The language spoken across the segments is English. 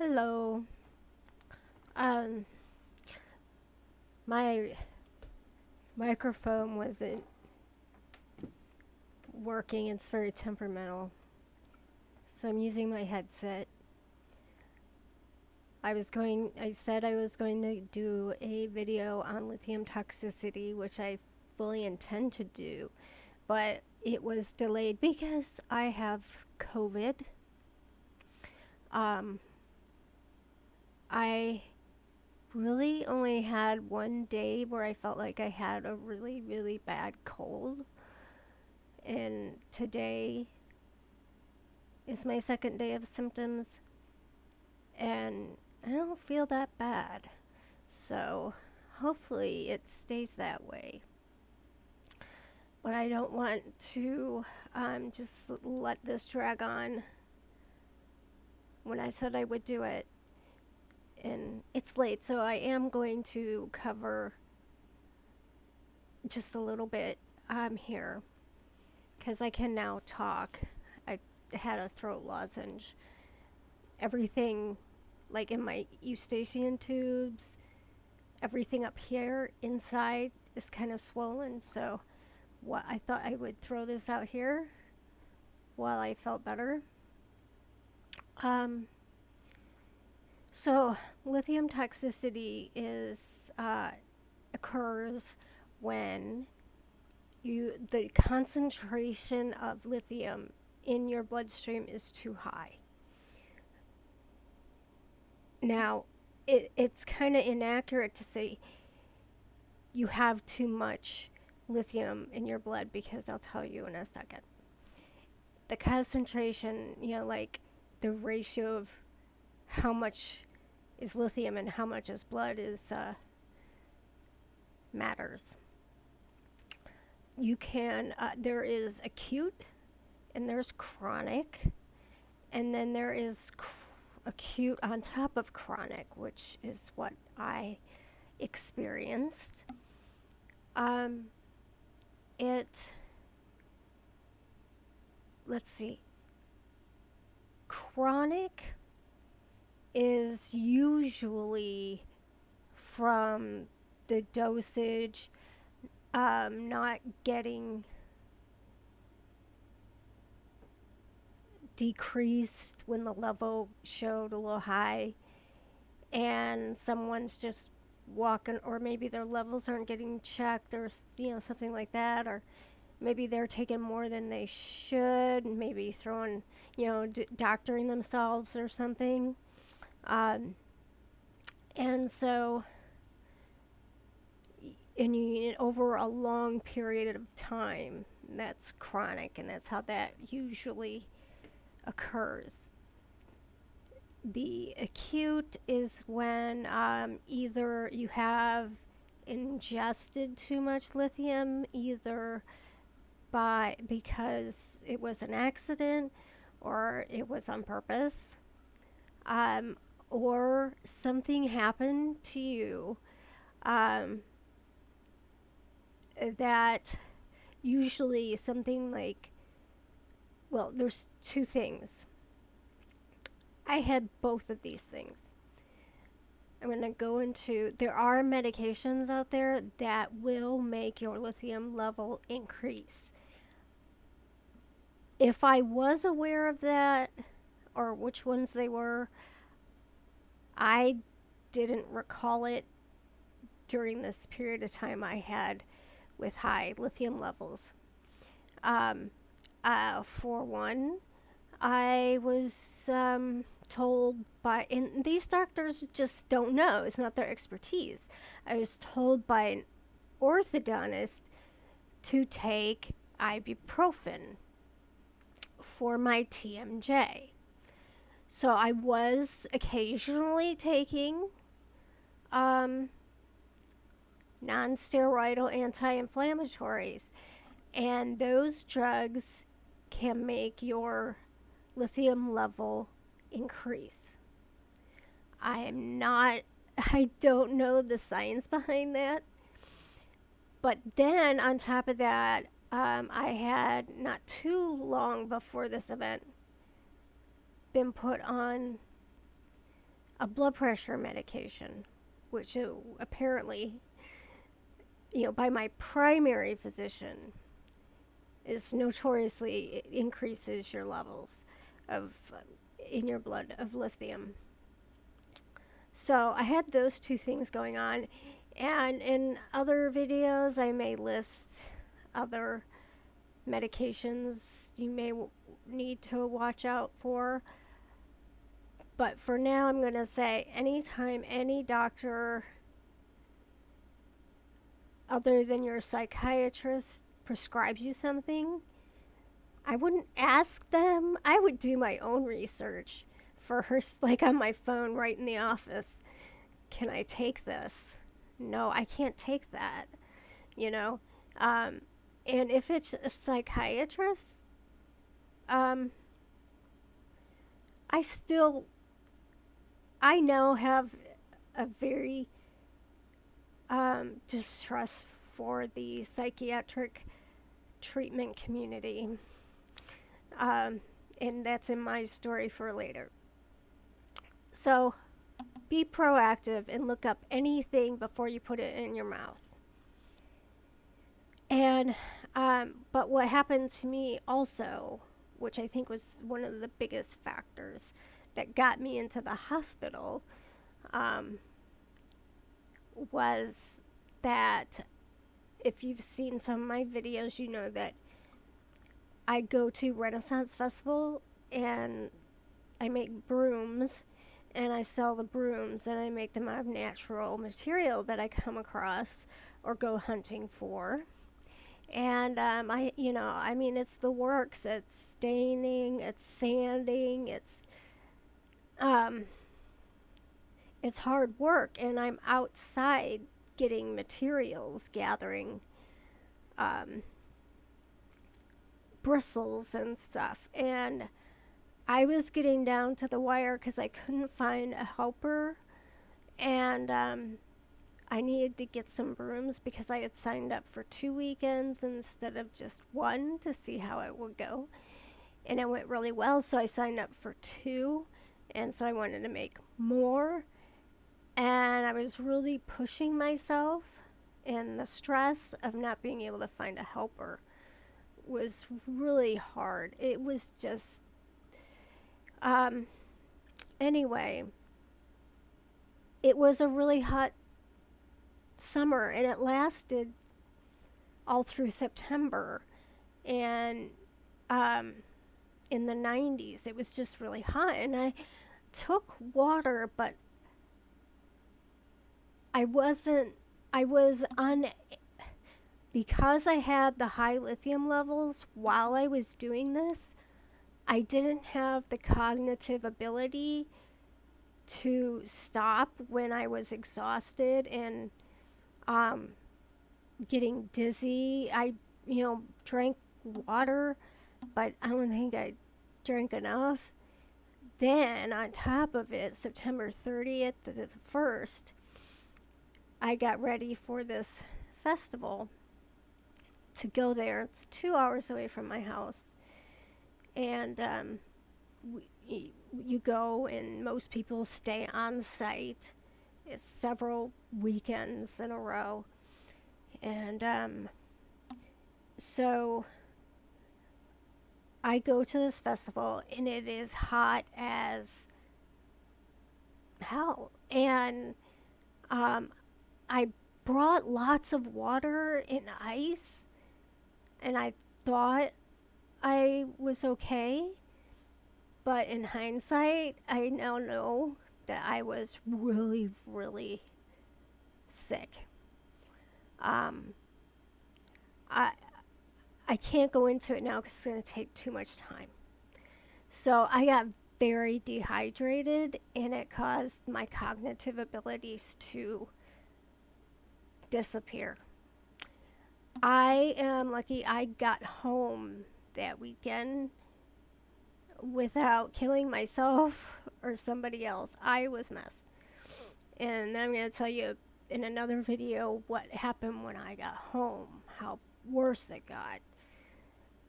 Hello. Um, my microphone wasn't working. It's very temperamental. So I'm using my headset. I said I was going to do a video on lithium toxicity, which I fully intend to do, but it was delayed because I have COVID. Um, I really only had one day where I felt like I had a really, really bad cold. And today is my second day of symptoms, and I don't feel that bad. So hopefully it stays that way. But I don't want to just let this drag on when I said I would do it. And it's late, so I am going to cover just a little bit here because I can now talk. I had a throat lozenge. Everything, like in my eustachian tubes, everything up here inside is kind of swollen. So, what I thought I would throw this out here while I felt better. Um, so, lithium toxicity is occurs when the concentration of lithium in your bloodstream is too high. Now, it's kind of inaccurate to say you have too much lithium in your blood because I'll tell you in a second. The concentration, like the ratio of how much is lithium and how much is blood is matters. There is acute and there's chronic, and then there is acute on top of chronic, which is what I experienced. Um, it, let's see, chronic is usually from the dosage not getting decreased when the level showed a little high, and someone's just walking, or maybe their levels aren't getting checked, or something like that, or maybe they're taking more than they should, maybe throwing, doctoring themselves or something. Um, and so, over a long period of time, that's chronic, and that's how that usually occurs. The acute is when either you have ingested too much lithium, either because it was an accident or it was on purpose, um, or something happened to you um, that usually something like, well, there's two things. I had both of these things. I'm going to go into, there are medications out there that will make your lithium level increase. If I was aware of that, or which ones they were, I didn't recall it during this period of time I had with high lithium levels. For one, I was told by, and these doctors just don't know, it's not their expertise. I was told by an orthodontist to take ibuprofen for my TMJ. So I was occasionally taking non-steroidal anti-inflammatories, and those drugs can make your lithium level increase. I don't know the science behind that. But then on top of that, I had not too long before this event been put on a blood pressure medication, which apparently, by my primary physician, is notoriously increases your levels of in your blood of lithium. So I had those two things going on, and in other videos I may list other medications you may need to watch out for. But for now, I'm going to say anytime any doctor other than your psychiatrist prescribes you something, I wouldn't ask them. I would do my own research first, like on my phone right in the office. Can I take this? No, I can't take that, you know? And if it's a psychiatrist, I still, I now have a very distrust for the psychiatric treatment community. And that's in my story for later. So be proactive and look up anything before you put it in your mouth. And, but what happened to me also, which I think was one of the biggest factors that got me into the hospital, was that if you've seen some of my videos, you know that I go to Renaissance Festival and I make brooms and I sell the brooms and I make them out of natural material that I come across or go hunting for. And it's the works. It's staining, it's sanding, it's hard work, and I'm outside getting materials, gathering bristles and stuff. And I was getting down to the wire because I couldn't find a helper, and I needed to get some brooms because I had signed up for 2 weekends instead of just one to see how it would go. And it went really well, so I signed up for 2, and so I wanted to make more. And I was really pushing myself, and the stress of not being able to find a helper was really hard. It was just, anyway, it was a really hot summer, and it lasted all through September. And in the 90s, it was just really hot, and I took water, but I was on, because I had the high lithium levels while I was doing this, I didn't have the cognitive ability to stop when I was exhausted and getting dizzy. I, drank water, but I don't think I drank enough. Then, on top of it, September 30th to the 1st, I got ready for this festival to go there. It's 2 hours away from my house. And you go, and most people stay on site. It's several weekends in a row. And so I go to this festival, and it is hot as hell. And I brought lots of water and ice, and I thought I was okay. But in hindsight, I now know that I was really, really sick. I can't go into it now because it's going to take too much time. So I got very dehydrated, and it caused my cognitive abilities to disappear. I am lucky I got home that weekend without killing myself or somebody else. I was a mess. And then I'm going to tell you in another video what happened when I got home, how worse it got.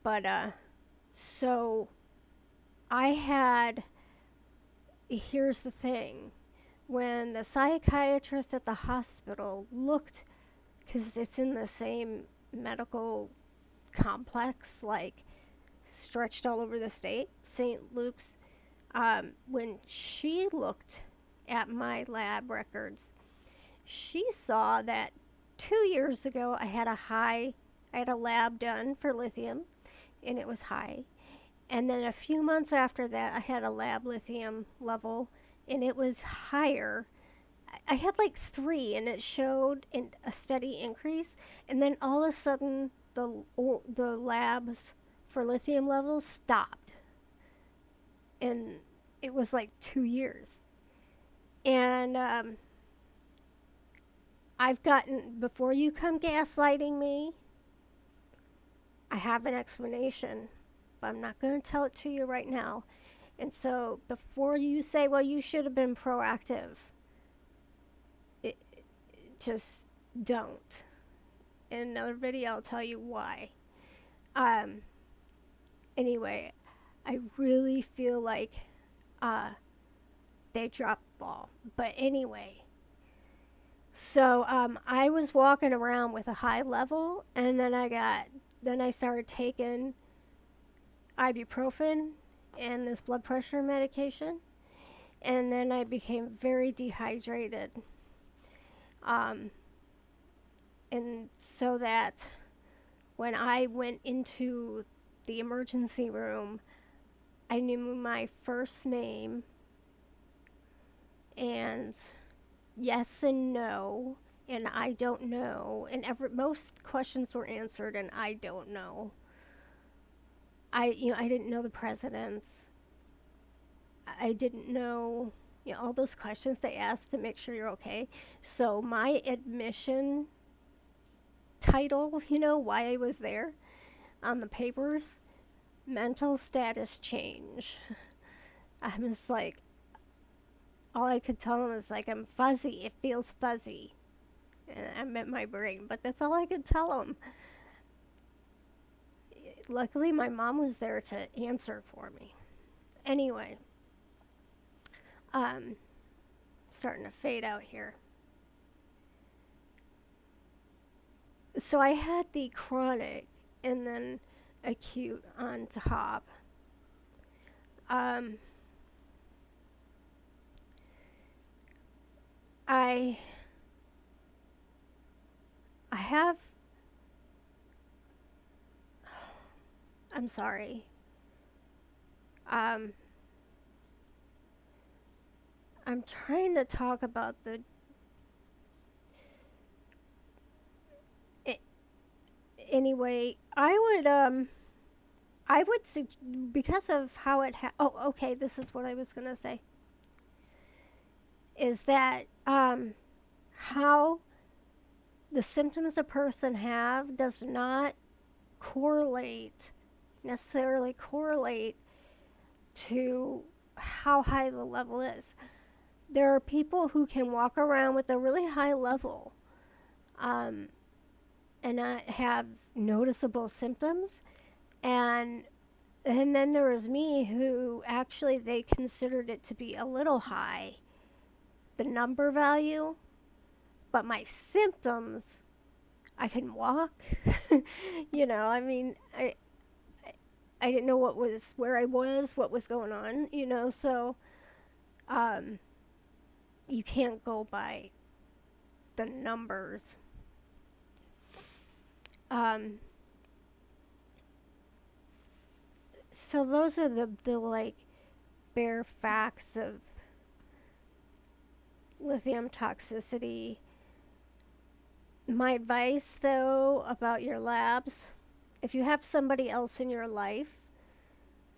But, so I had, here's the thing. when the psychiatrist at the hospital looked, because it's in the same medical complex, like stretched all over the state, St. Luke's, when she looked at my lab records, she saw that 2 years ago I had a lab done for lithium and it was high. And then a few months after that, I had a lab lithium level and it was higher. I had like three, and it showed a steady increase. And then all of a sudden, the labs for lithium levels stopped, and it was like 2 years. And I've gotten, before you come gaslighting me, I have an explanation, but I'm not going to tell it to you right now. And so before you say, well, you should have been proactive, it, just don't. In another video, I'll tell you why. Anyway, I really feel like they dropped the ball. But anyway, so I was walking around with a high level, and then I started taking ibuprofen and this blood pressure medication, and then I became very dehydrated. And so that when I went into the emergency room, I knew my first name and yes and no and I don't know, and most questions were answered and I don't know. I didn't know the presidents. I didn't know, all those questions they asked to make sure you're okay. So my admission title, why I was there on the papers, mental status change. I was like, all I could tell them was like, I'm fuzzy. It feels fuzzy. And I meant my brain, but that's all I could tell them. Luckily, my mom was there to answer for me. Anyway, starting to fade out here. So I had the chronic and then acute on top. I have. I'm sorry. I'm trying to talk about the. Anyway, I would because of how it okay, this is what I was going to say. Is that how the symptoms a person have does not necessarily correlate to how high the level is. There are people who can walk around with a really high level and not have noticeable symptoms, and then there was me who actually they considered it to be a little high, the number value, but my symptoms, I couldn't walk. I mean, I didn't know where I was, what was going on, so you can't go by the numbers. So those are the like bare facts of lithium toxicity. My advice, though, about your labs, if you have somebody else in your life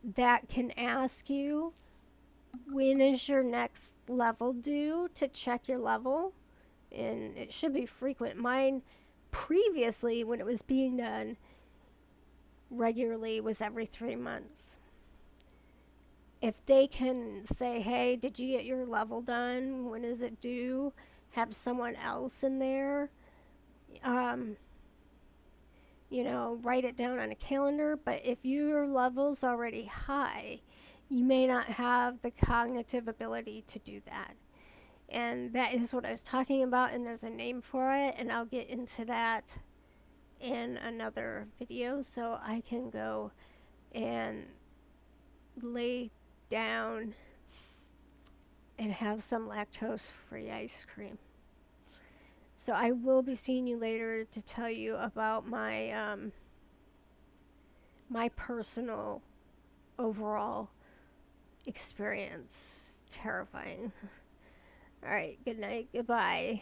that can ask you, when is your next level due, to check your level, and it should be frequent. Mine previously, when it was being done regularly, was every 3 months. If they can say, hey, did you get your level done? When is it due? Have someone else in there, write it down on a calendar. But if your level's already high, you may not have the cognitive ability to do that. And that is what I was talking about, and there's a name for it, and I'll get into that in another video so I can go and lay down and have some lactose free ice cream. So I will be seeing you later to tell you about my personal overall experience. It's terrifying. All right, good night, goodbye.